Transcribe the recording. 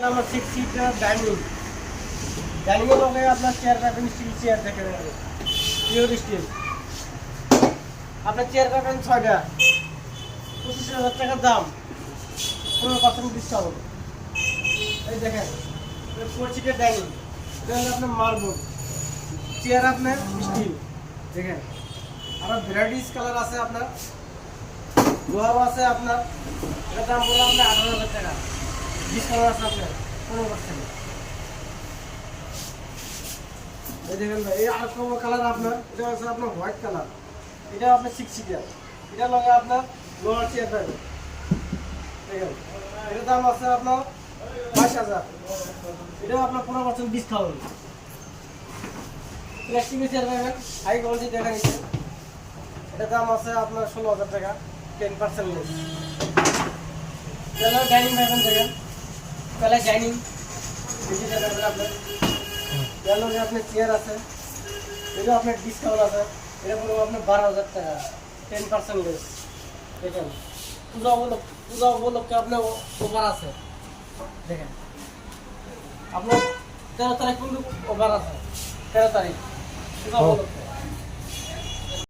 আমার 6 seater dining ডাইনিংয়ের লগে আপনার চেয়ার পাবেন স্টিল চেয়ার দেখেন পিওর স্টিল আপনার চেয়ার পাবেন 6টা 25,000 টাকা দাম 15% ডিসকাউন্ট এই দেখেন 4 সিটার ডাইনিং এটা হলো আপনার মার্বেল চেয়ার আপনার স্টিল দেখেন আর ভ্যারাইটিস কালার আছে আপনার লোহার আছে আপনার এটা দাম পড়বে আপনার 18,000 টাকা ডিসকাউন্ট আছে আপনার 15%। এই দেখেন ভাই এই আর কোন কালার আপনার এটা আছে আপনার হোয়াইট কালার এটা আপনার 6 সিটার এটা লগে আপনার লোহার চেয়ার পাবেন দেখেন এর দাম আছে আপনার 22,000 এটা আপনার 15% ডিসকাউন্ট। প্লাস্টিক চেয়ার পাবেন হাই কোয়ালিটি দেখেন এটা দাম আছে আপনার 16,000 টাকা 10% লেস। তাহলে ডাইনিং পাবেন দেখেন তাহলে ডাইনিং বেশি টাকা আপনার তাহলে আপনার চেয়ার আছে এটা আপনার ডিসকাউন্ট আছে এটা পুরো আপনার 12,000 টাকা 10% লেস দেখেন পূজা উপলক্ষে আপনার অফার আছে দেখেন আপনার 13 তারিখ কিন্তু অফার আছে 13 তারিখ পূজা উপলক্ষে